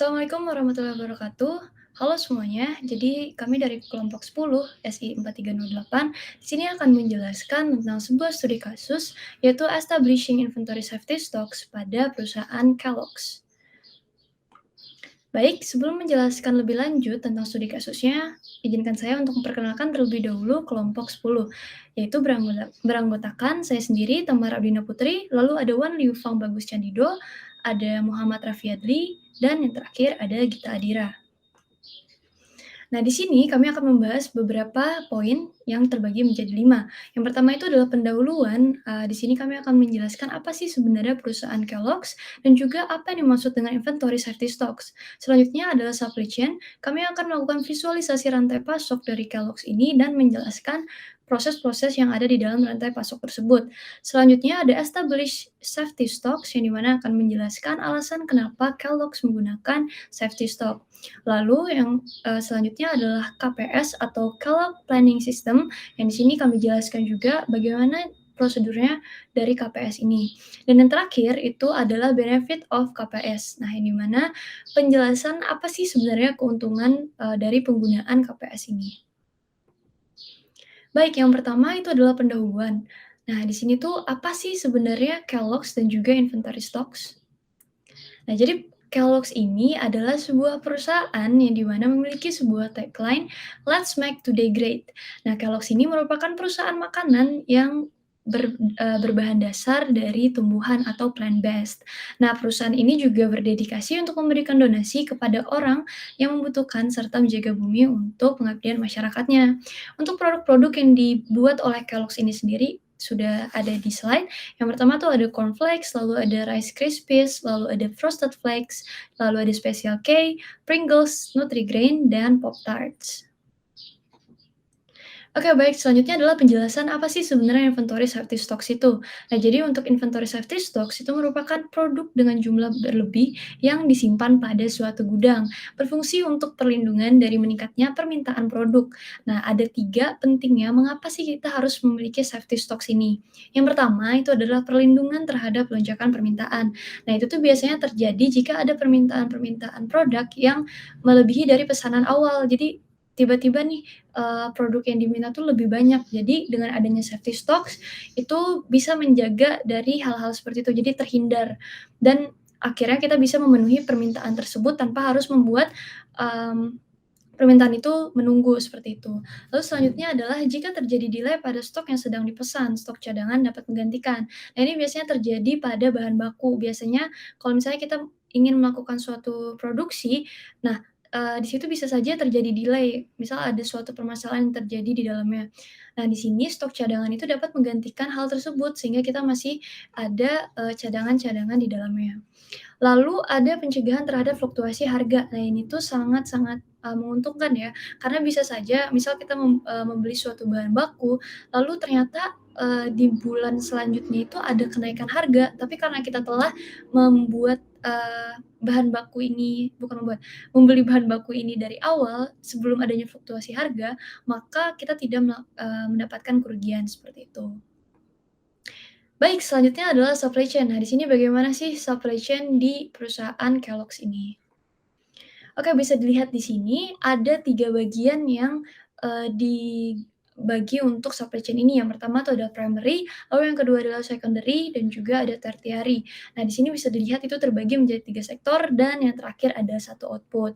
Assalamualaikum warahmatullahi wabarakatuh. Halo semuanya, jadi kami dari kelompok 10 SI 4308 di sini akan menjelaskan tentang sebuah studi kasus yaitu Establishing Inventory Safety Stocks pada perusahaan Kellogg's. Baik, sebelum menjelaskan lebih lanjut tentang studi kasusnya, izinkan saya untuk memperkenalkan terlebih dahulu kelompok 10, yaitu beranggotakan saya sendiri, Tamara Abdina Putri, lalu ada Wan Liu Fang Bagus Candido, ada Muhammad Rafiadli, dan yang terakhir ada Gita Adira. Nah, di sini kami akan membahas beberapa poin yang terbagi menjadi 5. Yang pertama itu adalah pendahuluan. Di sini kami akan menjelaskan apa sih sebenarnya perusahaan Kellogg's dan juga apa yang dimaksud dengan inventory safety stocks. Selanjutnya adalah supply chain. Kami akan melakukan visualisasi rantai pasok dari Kellogg's ini dan menjelaskan proses-proses yang ada di dalam rantai pasok tersebut. Selanjutnya ada establish safety stocks yang dimana akan menjelaskan alasan kenapa Kellogg's menggunakan safety stock. Lalu yang selanjutnya adalah KPS atau Kellogg Planning System, yang di sini kami jelaskan juga bagaimana prosedurnya dari KPS ini. Dan yang terakhir itu adalah benefit of KPS. Nah, yang di mana penjelasan apa sih sebenarnya keuntungan dari penggunaan KPS ini. Baik, yang pertama itu adalah pendahuluan. Nah, di sini tuh apa sih sebenarnya Kellogg's dan juga inventory stocks? Nah, jadi Kellogg's ini adalah sebuah perusahaan yang di mana memiliki sebuah tagline, "Let's make today great". Nah, Kellogg's ini merupakan perusahaan makanan yang berbahan dasar dari tumbuhan atau plant-based. Nah, perusahaan ini juga berdedikasi untuk memberikan donasi kepada orang yang membutuhkan serta menjaga bumi untuk pengabdian masyarakatnya. Untuk produk-produk yang dibuat oleh Kellogg's ini sendiri sudah ada di slide. Yang pertama tuh ada cornflakes, lalu ada Rice Krispies, lalu ada Frosted Flakes, lalu ada Special K, Pringles, Nutri-Grain, dan Pop-Tarts. Oke, baik. Selanjutnya adalah penjelasan apa sih sebenarnya inventory safety stocks itu. Nah, jadi untuk inventory safety stocks itu merupakan produk dengan jumlah berlebih yang disimpan pada suatu gudang, berfungsi untuk perlindungan dari meningkatnya permintaan produk. Nah, ada 3 pentingnya mengapa sih kita harus memiliki safety stocks ini. Yang pertama itu adalah perlindungan terhadap lonjakan permintaan. Nah, itu tuh biasanya terjadi jika ada permintaan-permintaan produk yang melebihi dari pesanan awal. Jadi tiba-tiba nih produk yang diminta tuh lebih banyak. Jadi dengan adanya safety stocks, itu bisa menjaga dari hal-hal seperti itu, jadi terhindar. Dan akhirnya kita bisa memenuhi permintaan tersebut tanpa harus membuat, permintaan itu menunggu, seperti itu. Lalu selanjutnya adalah jika terjadi delay pada stok yang sedang dipesan, stok cadangan dapat menggantikan. Nah, ini biasanya terjadi pada bahan baku. Biasanya kalau misalnya kita ingin melakukan suatu produksi, nah di situ bisa saja terjadi delay, misal ada suatu permasalahan yang terjadi di dalamnya. Nah, di sini stok cadangan itu dapat menggantikan hal tersebut, sehingga kita masih ada, cadangan-cadangan di dalamnya. Lalu ada pencegahan terhadap fluktuasi harga. Nah, ini tuh sangat-sangat, menguntungkan ya, karena bisa saja misal kita membeli suatu bahan baku, lalu ternyata, di bulan selanjutnya itu ada kenaikan harga, tapi karena kita telah membuat, bahan baku ini bukan membuat, membeli bahan baku ini dari awal sebelum adanya fluktuasi harga, maka kita tidak mendapatkan kerugian, seperti itu. Baik, selanjutnya adalah supply chain. Nah, di sini bagaimana sih supply chain di perusahaan Kellogg's ini? Oke, bisa dilihat di sini ada 3 bagian yang, dibagi untuk supply chain ini. Yang pertama tuh ada primary, lalu yang kedua adalah secondary, dan juga ada tertiary. Nah, di sini bisa dilihat itu terbagi menjadi 3 sektor dan yang terakhir ada satu output.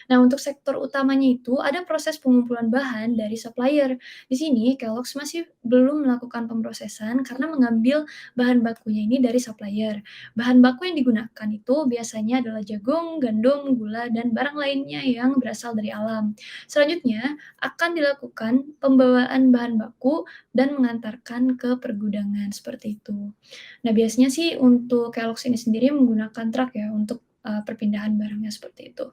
Nah, untuk sektor utamanya itu ada proses pengumpulan bahan dari supplier. Di sini Kellogg's masih belum melakukan pemrosesan karena mengambil bahan bakunya ini dari supplier. Bahan baku yang digunakan itu biasanya adalah jagung, gandum, gula, dan barang lainnya yang berasal dari alam. Selanjutnya akan dilakukan pembawaan bahan baku dan mengantarkan ke pergudangan, seperti itu. Nah, biasanya sih untuk Kellogg's ini sendiri menggunakan truk ya untuk, perpindahan barangnya, seperti itu.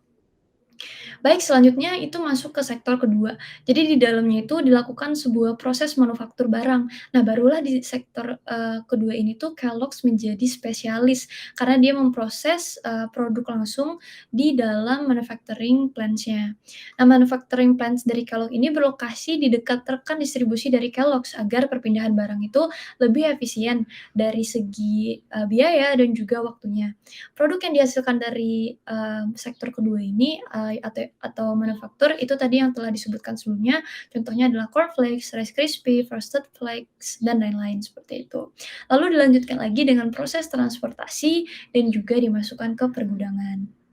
Baik, selanjutnya itu masuk ke sektor kedua. Jadi di dalamnya itu dilakukan sebuah proses manufaktur barang. Nah, barulah di sektor, kedua ini tuh Kellogg's menjadi spesialis karena dia memproses, produk langsung di dalam manufacturing plants-nya. Nah, manufacturing plants dari Kellogg ini berlokasi di dekat rekan distribusi dari Kellogg's agar perpindahan barang itu lebih efisien dari segi, biaya dan juga waktunya. Produk yang dihasilkan dari, sektor kedua ini, atau manufaktur itu tadi yang telah disebutkan sebelumnya, contohnya adalah cornflakes, Rice Krispies, Frosted Flakes, dan lain-lain seperti itu. Lalu dilanjutkan lagi dengan proses transportasi dan juga dimasukkan ke pergudangan.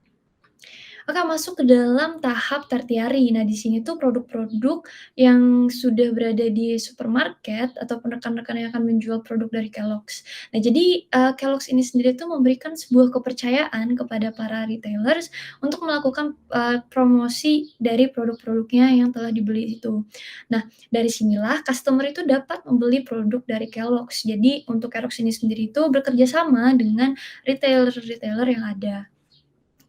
Oke, masuk ke dalam tahap tertiary. Nah, di sini tuh produk-produk yang sudah berada di supermarket ataupun rekan-rekan yang akan menjual produk dari Kellogg's. Nah, jadi, Kellogg's ini sendiri tuh memberikan sebuah kepercayaan kepada para retailers untuk melakukan, promosi dari produk-produknya yang telah dibeli itu. Nah, dari sinilah customer itu dapat membeli produk dari Kellogg's. Jadi untuk Kellogg's ini sendiri itu bekerja sama dengan retailer-retailer yang ada.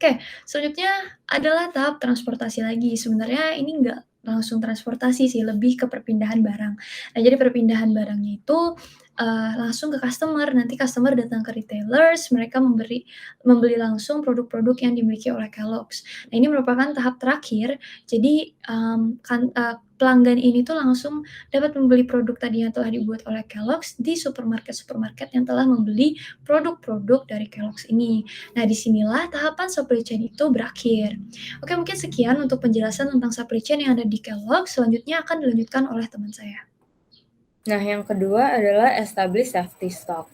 Oke, selanjutnya adalah tahap transportasi lagi. Sebenarnya ini nggak langsung transportasi sih, lebih ke perpindahan barang. Nah, jadi perpindahan barangnya itu, langsung ke customer, nanti customer datang ke retailers, mereka membeli langsung produk-produk yang dimiliki oleh Kellogg's. Nah, ini merupakan tahap terakhir, jadi, pelanggan ini tuh langsung dapat membeli produk tadi yang telah dibuat oleh Kellogg's di supermarket-supermarket yang telah membeli produk-produk dari Kellogg's ini. Nah, disinilah tahapan supply chain itu berakhir. Oke, mungkin sekian untuk penjelasan tentang supply chain yang ada di Kellogg, selanjutnya akan dilanjutkan oleh teman saya. Nah, yang kedua adalah establish safety stock.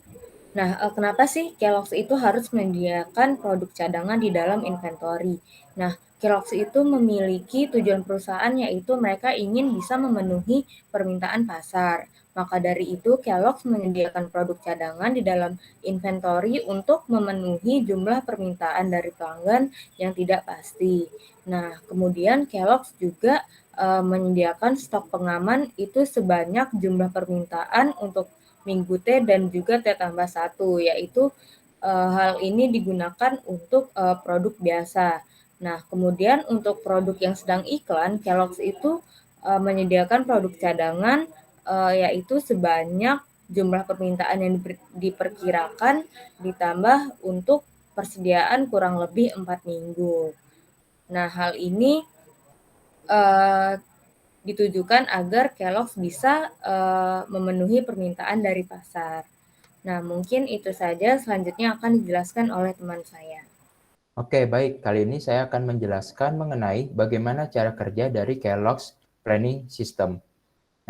Nah, kenapa sih Kellogg's itu harus menyediakan produk cadangan di dalam inventory? Nah, Kellogg's itu memiliki tujuan perusahaan yaitu mereka ingin bisa memenuhi permintaan pasar. Maka dari itu, Kellogg's menyediakan produk cadangan di dalam inventory untuk memenuhi jumlah permintaan dari pelanggan yang tidak pasti. Nah, kemudian Kellogg's juga menyediakan stok pengaman itu sebanyak jumlah permintaan untuk minggu T dan juga T tambah 1, yaitu hal ini digunakan untuk produk biasa. Nah, kemudian untuk produk yang sedang iklan, Kellogg's itu menyediakan produk cadangan yaitu sebanyak jumlah permintaan yang diperkirakan ditambah untuk persediaan kurang lebih 4 minggu. Nah, hal ini ditujukan agar Kellogg's bisa memenuhi permintaan dari pasar. Nah, mungkin itu saja. Selanjutnya akan dijelaskan oleh teman saya. Oke, baik. Kali ini saya akan menjelaskan mengenai bagaimana cara kerja dari Kellogg's Planning System.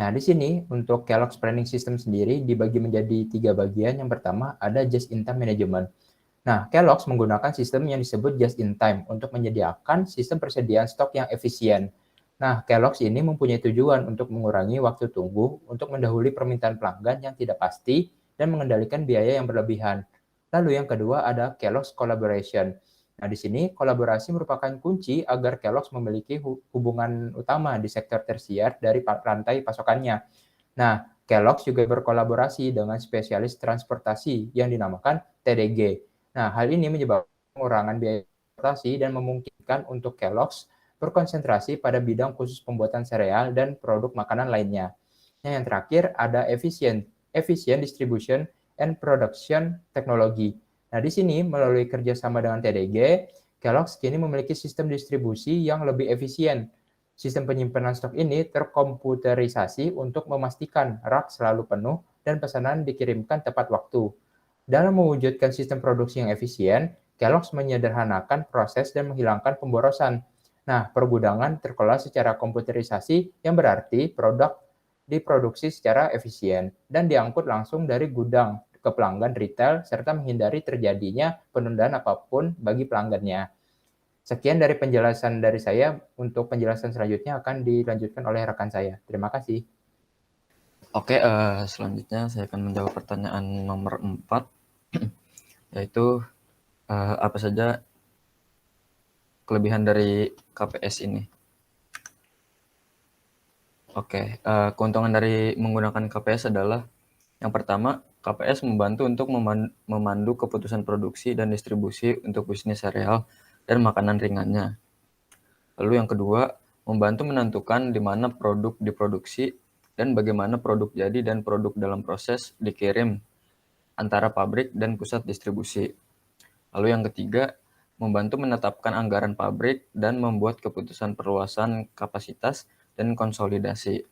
Nah, di sini untuk Kellogg's Planning System sendiri dibagi menjadi 3 bagian. Yang pertama ada Just-in-Time Management. Nah, Kellogg's menggunakan sistem yang disebut Just-in-Time untuk menyediakan sistem persediaan stok yang efisien. Nah, Kellogg's ini mempunyai tujuan untuk mengurangi waktu tunggu untuk mendahului permintaan pelanggan yang tidak pasti dan mengendalikan biaya yang berlebihan. Lalu yang kedua ada Kellogg's Collaboration. Nah, di sini kolaborasi merupakan kunci agar Kellogg's memiliki hubungan utama di sektor tersier dari rantai pasokannya. Nah, Kellogg's juga berkolaborasi dengan spesialis transportasi yang dinamakan TDG. Nah, hal ini menyebabkan pengurangan biaya transportasi dan memungkinkan untuk Kellogg's berkonsentrasi pada bidang khusus pembuatan sereal dan produk makanan lainnya. Yang terakhir ada efficient distribution and production technology. Nah, di sini melalui kerjasama dengan TDG, Kellogg's kini memiliki sistem distribusi yang lebih efisien. Sistem penyimpanan stok ini terkomputerisasi untuk memastikan rak selalu penuh dan pesanan dikirimkan tepat waktu. Dalam mewujudkan sistem produksi yang efisien, Kellogg's menyederhanakan proses dan menghilangkan pemborosan. Nah, pergudangan terkelola secara komputerisasi yang berarti produk diproduksi secara efisien dan diangkut langsung dari gudang ke pelanggan retail serta menghindari terjadinya penundaan apapun bagi pelanggannya. Sekian dari penjelasan dari saya. Untuk penjelasan selanjutnya akan dilanjutkan oleh rekan saya. Terima kasih. Oke, selanjutnya saya akan menjawab pertanyaan nomor 4, yaitu apa saja kelebihan dari KPS ini. Oke, keuntungan dari menggunakan KPS adalah yang pertama, KPS membantu untuk memandu keputusan produksi dan distribusi untuk bisnis sereal dan makanan ringannya. Lalu yang kedua, membantu menentukan di mana produk diproduksi dan bagaimana produk jadi dan produk dalam proses dikirim antara pabrik dan pusat distribusi. Lalu yang ketiga, membantu menetapkan anggaran pabrik dan membuat keputusan perluasan kapasitas dan konsolidasi.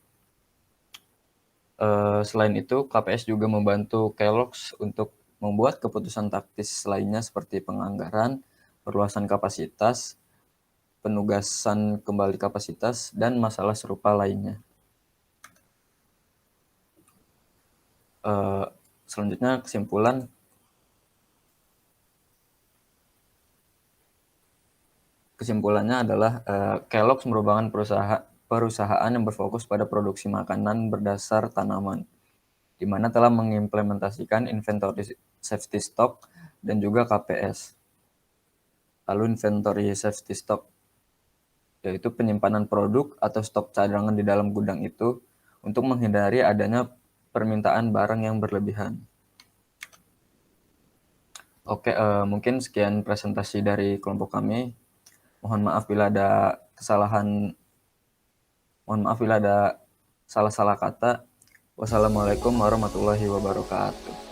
Selain itu, KPS juga membantu Kellogg's untuk membuat keputusan taktis lainnya seperti penganggaran, perluasan kapasitas, penugasan kembali kapasitas, dan masalah serupa lainnya. Selanjutnya kesimpulannya adalah Kellogg's merupakan perusahaan yang berfokus pada produksi makanan berdasar tanaman, di mana telah mengimplementasikan inventory safety stock dan juga KPS. Lalu inventory safety stock yaitu penyimpanan produk atau stok cadangan di dalam gudang itu untuk menghindari adanya permintaan barang yang berlebihan. Oke, mungkin sekian presentasi dari kelompok kami. Mohon maaf bila ada kesalahan, mohon maaf bila ada salah-salah kata. Wassalamualaikum warahmatullahi wabarakatuh.